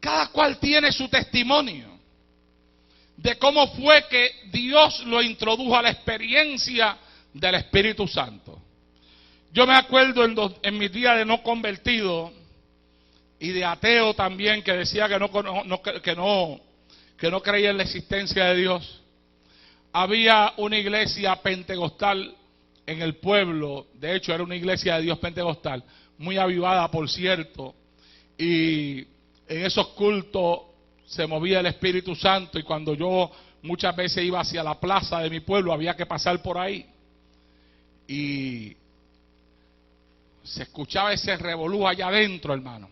cada cual tiene su testimonio de cómo fue que Dios lo introdujo a la experiencia del Espíritu Santo. Yo me acuerdo en mis días de no convertido y de ateo también, que decía que no creía en la existencia de Dios. Había una iglesia pentecostal en el pueblo, de hecho era una iglesia de Dios pentecostal, muy avivada por cierto, y en esos cultos se movía el Espíritu Santo, y cuando yo muchas veces iba hacia la plaza de mi pueblo había que pasar por ahí y se escuchaba ese revolú allá adentro, hermano.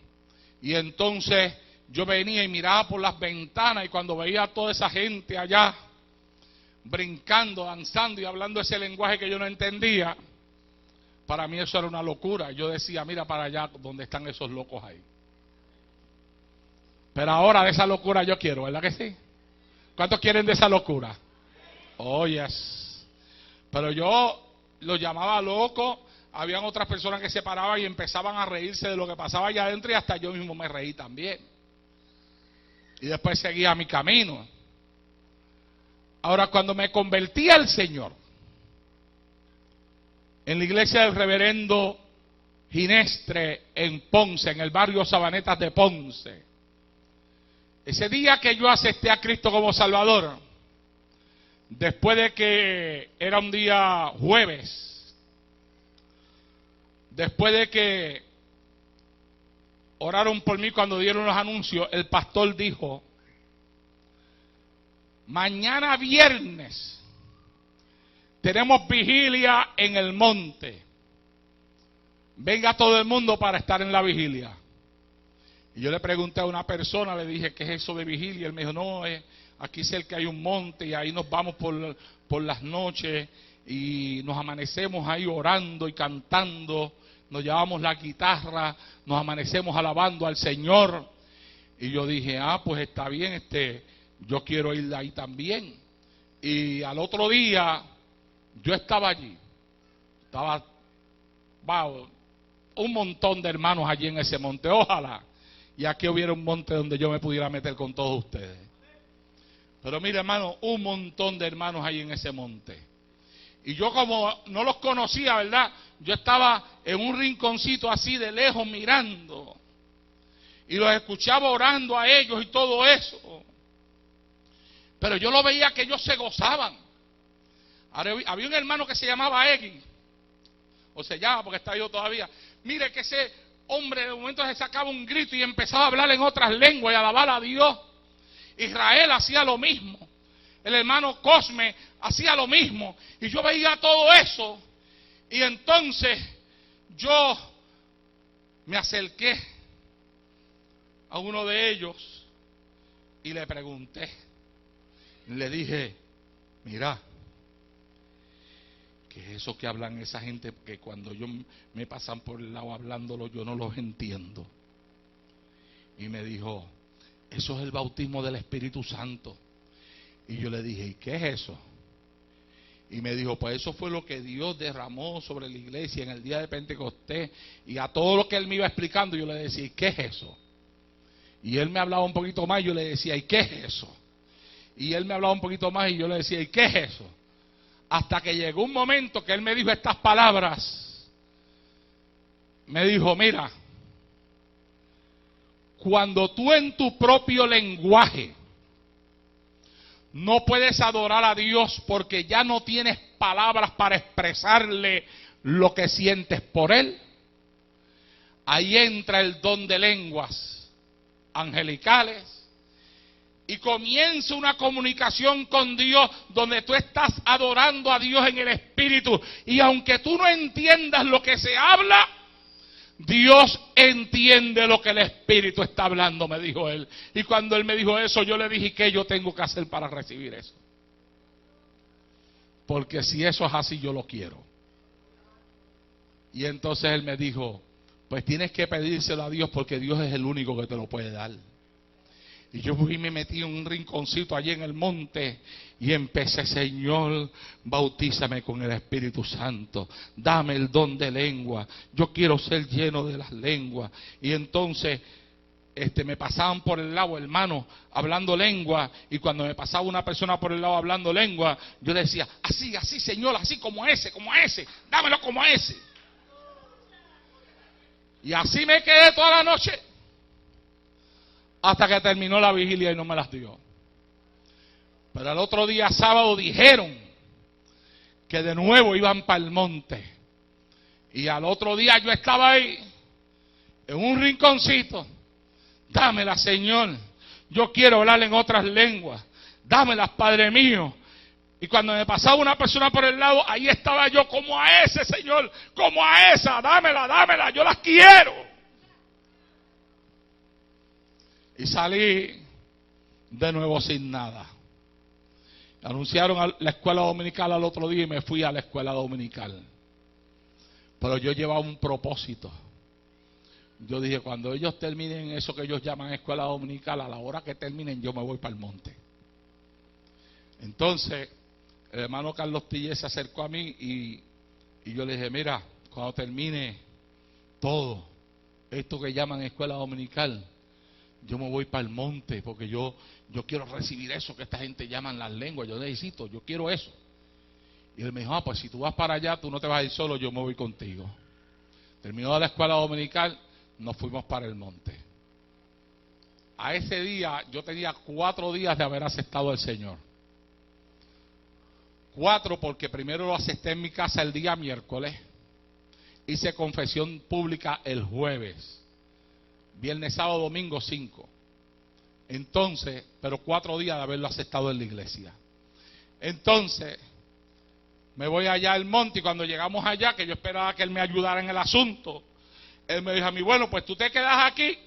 Y entonces yo venía y miraba por las ventanas, y cuando veía a toda esa gente allá brincando, danzando y hablando ese lenguaje que yo no entendía, para mí eso era una locura. Yo decía, mira para allá donde están esos locos ahí. Pero ahora de esa locura yo quiero, ¿verdad que sí? ¿Cuántos quieren de esa locura? Oh, yes. Pero yo lo llamaba loco. Habían otras personas que se paraban y empezaban a reírse de lo que pasaba allá adentro, y hasta yo mismo me reí también. Y después seguía mi camino. Ahora, cuando me convertí al Señor, en la iglesia del reverendo Ginestre en Ponce, en el barrio Sabanetas de Ponce, ese día que yo acepté a Cristo como Salvador, después de que era un día jueves, después de que oraron por mí cuando dieron los anuncios, el pastor dijo, mañana viernes tenemos vigilia en el monte, venga todo el mundo para estar en la vigilia. Y yo le pregunté a una persona, le dije, ¿qué es eso de vigilia? Él me dijo, no, aquí cerca hay un monte y ahí nos vamos por las noches y nos amanecemos ahí orando y cantando, nos llevamos la guitarra, nos amanecemos alabando al Señor. Y yo dije, pues está bien, yo quiero ir ahí también. Y al otro día yo estaba allí, un montón de hermanos allí en ese monte. Ojalá y aquí hubiera un monte donde yo me pudiera meter con todos ustedes. Pero mire, hermano, un montón de hermanos ahí en ese monte. Y yo, como no los conocía, ¿verdad? Yo estaba en un rinconcito así de lejos mirando. Y los escuchaba orando a ellos y todo eso. Pero yo lo veía que ellos se gozaban. Había un hermano que se llamaba Egui, o se llama porque está vivo todavía. Mire que ese hombre de momento se sacaba un grito y empezaba a hablar en otras lenguas y a alabar a Dios. Israel hacía lo mismo. El hermano Cosme hacía lo mismo. Y yo veía todo eso. Y entonces yo me acerqué a uno de ellos y le pregunté. Le dije, mira, ¿qué es eso que hablan esa gente? Que cuando yo me pasan por el lado hablándolo, yo no los entiendo. Y me dijo, eso es el bautismo del Espíritu Santo. Y yo le dije, ¿y qué es eso? Y me dijo, pues eso fue lo que Dios derramó sobre la iglesia en el día de Pentecostés. Y a todo lo que él me iba explicando, yo le decía, ¿y qué es eso? Y él me hablaba un poquito más, y yo le decía, ¿y qué es eso? Y él me hablaba un poquito más, y yo le decía, ¿y qué es eso? Hasta que llegó un momento que él me dijo estas palabras. Me dijo, mira, cuando tú en tu propio lenguaje no puedes adorar a Dios porque ya no tienes palabras para expresarle lo que sientes por Él, ahí entra el don de lenguas angelicales y comienza una comunicación con Dios donde tú estás adorando a Dios en el Espíritu, y aunque tú no entiendas lo que se habla, Dios entiende lo que el Espíritu está hablando, me dijo él. Y cuando él me dijo eso, yo le dije, ¿qué yo tengo que hacer para recibir eso? Porque si eso es así, yo lo quiero. Y entonces él me dijo, pues tienes que pedírselo a Dios porque Dios es el único que te lo puede dar. Y yo fui y me metí en un rinconcito allí en el monte y empecé, Señor, bautízame con el Espíritu Santo, dame el don de lengua, yo quiero ser lleno de las lenguas. Y entonces me pasaban por el lado, hermano, hablando lengua, y cuando me pasaba una persona por el lado hablando lengua, yo decía, así, así, Señor, así como ese, dámelo como ese. Y así me quedé toda la noche, hasta que terminó la vigilia y no me las dio. Pero al otro día, sábado, dijeron que de nuevo iban para el monte. Y al otro día yo estaba ahí, en un rinconcito. Dámela, Señor. Yo quiero hablar en otras lenguas. Dámelas, Padre mío. Y cuando me pasaba una persona por el lado, ahí estaba yo, como a ese, Señor, como a esa. Dámela, yo las quiero. Y salí de nuevo sin nada. Anunciaron la escuela dominical al otro día y me fui a la escuela dominical. Pero yo llevaba un propósito. Yo dije, cuando ellos terminen eso que ellos llaman escuela dominical, a la hora que terminen yo me voy para el monte. Entonces, el hermano Carlos Tillé se acercó a mí y yo le dije, mira, cuando termine todo esto que llaman escuela dominical, yo me voy para el monte, porque yo quiero recibir eso que esta gente llaman las lenguas, yo quiero eso. Y él me dijo, pues si tú vas para allá, tú no te vas a ir solo, yo me voy contigo. Terminó la escuela dominical, nos fuimos para el monte. A ese día, yo tenía 4 días de haber aceptado al Señor. 4, porque primero lo acepté en mi casa el día miércoles, hice confesión pública el jueves, viernes, sábado, domingo 5. Entonces, pero 4 días de haberlo aceptado en la iglesia. Entonces, me voy allá al monte y cuando llegamos allá, que yo esperaba que él me ayudara en el asunto, él me dijo a mí, bueno, pues tú te quedas aquí,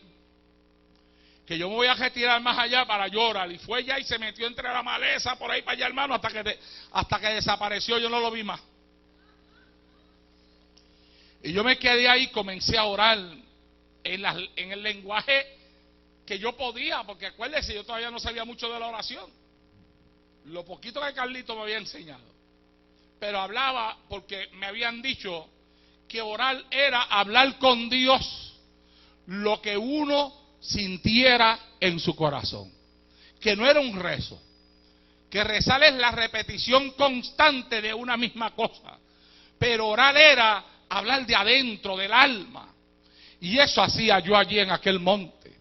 que yo me voy a retirar más allá para llorar. Y fue allá y se metió entre la maleza por ahí para allá, hermano, hasta que desapareció, yo no lo vi más. Y yo me quedé ahí, comencé a orar en el lenguaje que yo podía, porque acuérdese, yo todavía no sabía mucho de la oración. Lo poquito que Carlito me había enseñado. Pero hablaba porque me habían dicho que orar era hablar con Dios lo que uno sintiera en su corazón. Que no era un rezo. Que rezar es la repetición constante de una misma cosa. Pero orar era hablar de adentro, del alma. Y eso hacía yo allí en aquel monte.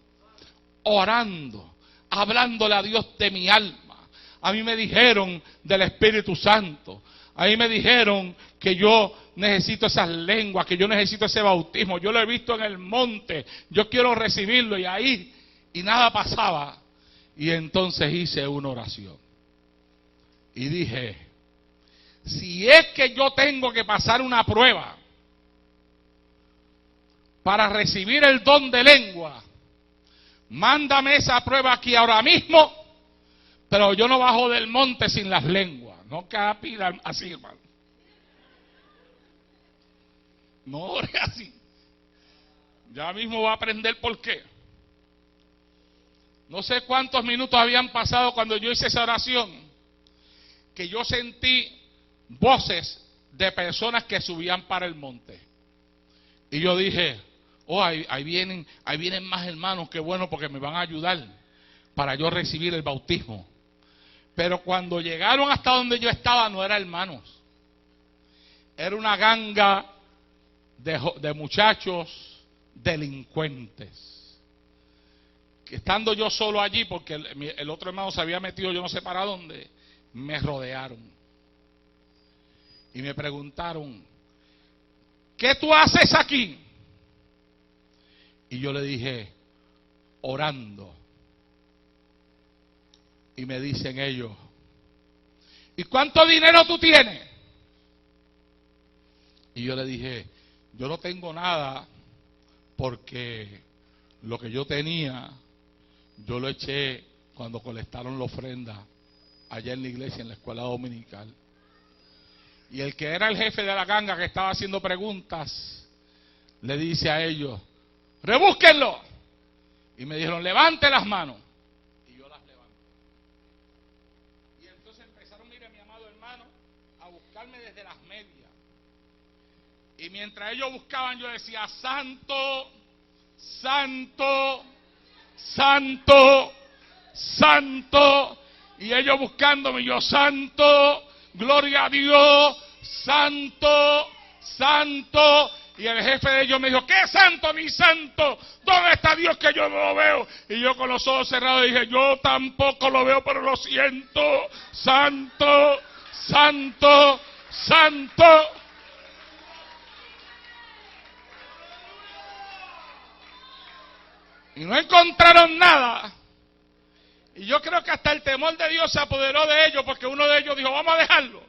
Orando, hablándole a Dios de mi alma. A mí me dijeron del Espíritu Santo. A mí me dijeron que yo necesito esas lenguas, que yo necesito ese bautismo. Yo lo he visto en el monte, yo quiero recibirlo y ahí, y nada pasaba. Y entonces hice una oración. Y dije, si es que yo tengo que pasar una prueba para recibir el don de lengua, mándame esa prueba aquí ahora mismo, pero yo no bajo del monte sin las lenguas. No capitan así, hermano. No ore así. Ya mismo va a aprender por qué. No sé cuántos minutos habían pasado cuando yo hice esa oración, que yo sentí voces de personas que subían para el monte. Y yo dije, oh, ahí vienen más hermanos, qué bueno, porque me van a ayudar para yo recibir el bautismo. Pero cuando llegaron hasta donde yo estaba, no eran hermanos. Era una ganga de muchachos delincuentes. Que estando yo solo allí, porque el otro hermano se había metido yo no sé para dónde, me rodearon. Y me preguntaron, ¿qué tú haces aquí? Y yo le dije, orando. Y me dicen ellos, ¿y cuánto dinero tú tienes? Y yo le dije, yo no tengo nada porque lo que yo tenía, yo lo eché cuando colectaron la ofrenda allá en la iglesia, en la escuela dominical. Y el que era el jefe de la ganga que estaba haciendo preguntas, le dice a ellos, rebúsquenlo. Y me dijeron, levante las manos. Desde las medias. Y mientras ellos buscaban, yo decía, santo, santo, santo, santo. Y ellos buscándome, yo, santo, gloria a Dios, santo, santo. Y el jefe de ellos me dijo, ¿qué santo ni santo? ¿Dónde está Dios que yo no lo veo? Y yo con los ojos cerrados dije, yo tampoco lo veo, pero lo siento. Santo, santo, santo. Y no encontraron nada. Y yo creo que hasta el temor de Dios se apoderó de ellos, porque uno de ellos dijo, vamos a dejarlo.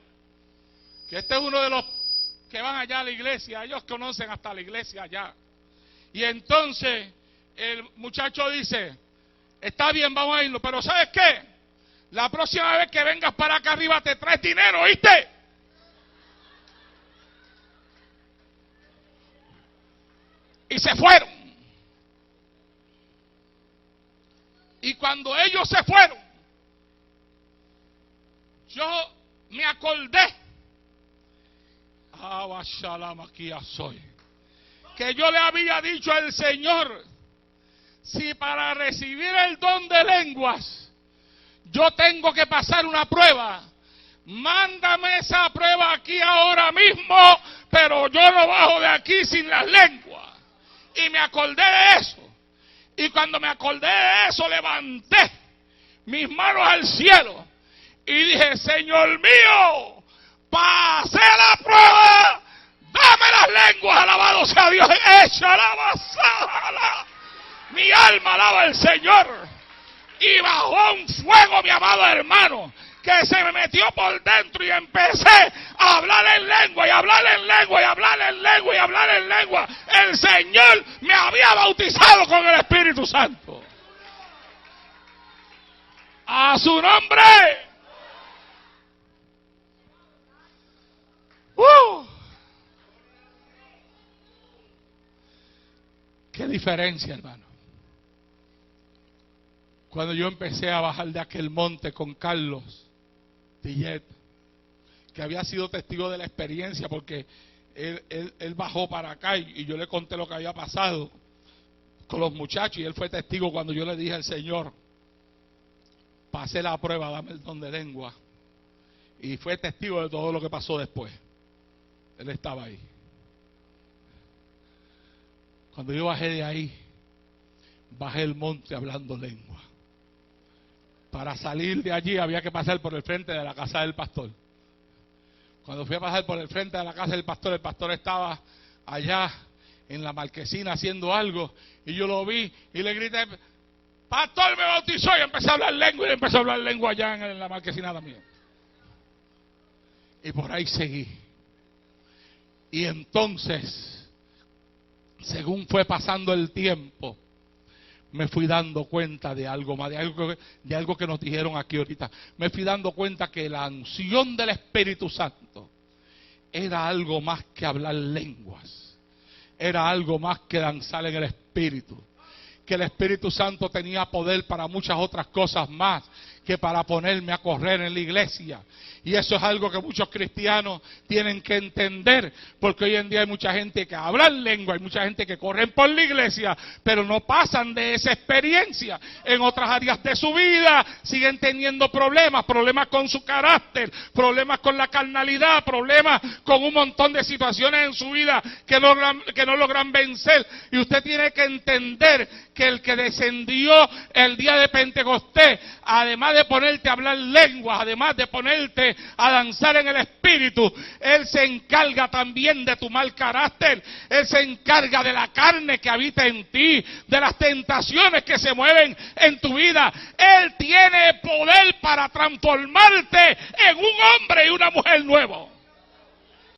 Que este es uno de los que van allá a la iglesia, ellos conocen hasta la iglesia allá. Y entonces el muchacho dice, está bien, vamos a irlo, pero ¿sabes qué? La próxima vez que vengas para acá arriba te traes dinero, ¿oíste? Y se fueron. Y cuando ellos se fueron, yo me acordé, que yo le había dicho al Señor, si para recibir el don de lenguas yo tengo que pasar una prueba, mándame esa prueba aquí ahora mismo, pero yo no bajo de aquí sin las lenguas. Y me acordé de eso. Y cuando me acordé de eso, levanté mis manos al cielo y dije, Señor mío, pasé la prueba, dame las lenguas, alabado sea Dios, echa la basala. Mi alma alaba al Señor. Y bajó un fuego, mi amado hermano, que se me metió por dentro y empecé a hablar en lengua y hablar en lengua y hablar en lengua y hablar en lengua. El Señor me había bautizado con el Espíritu Santo. A su nombre. Qué diferencia, hermano. Cuando yo empecé a bajar de aquel monte con Carlos Tillet, que había sido testigo de la experiencia, porque él bajó para acá y yo le conté lo que había pasado con los muchachos, y él fue testigo cuando yo le dije al Señor, pasé la prueba, dame el don de lengua, y fue testigo de todo lo que pasó después. Él estaba ahí. Cuando yo bajé de ahí, bajé el monte hablando lengua. Para salir de allí había que pasar por el frente de la casa del pastor. Cuando fui a pasar por el frente de la casa del pastor, el pastor estaba allá en la marquesina haciendo algo, y yo lo vi y le grité, pastor, me bautizó, y empecé a hablar lengua, y le empecé a hablar lengua allá en la marquesina también. Y por ahí seguí. Y entonces, según fue pasando el tiempo, me fui dando cuenta de algo más, de algo que nos dijeron aquí ahorita. Me fui dando cuenta que la unción del Espíritu Santo era algo más que hablar lenguas. Era algo más que danzar en el Espíritu. Que el Espíritu Santo tenía poder para muchas otras cosas más que para ponerme a correr en la iglesia. Y eso es algo que muchos cristianos tienen que entender, porque hoy en día hay mucha gente que habla en lengua, hay mucha gente que corren por la iglesia, pero no pasan de esa experiencia. En otras áreas de su vida siguen teniendo problemas con su carácter, problemas con la carnalidad, problemas con un montón de situaciones en su vida que no logran vencer. Y usted tiene que entender que el que descendió el día de Pentecostés, además de ponerte a hablar lenguas, además de ponerte a danzar en el Espíritu, Él se encarga también de tu mal carácter. Él se encarga de la carne que habita en ti, de las tentaciones que se mueven en tu vida. Él tiene poder para transformarte en un hombre y una mujer nuevo.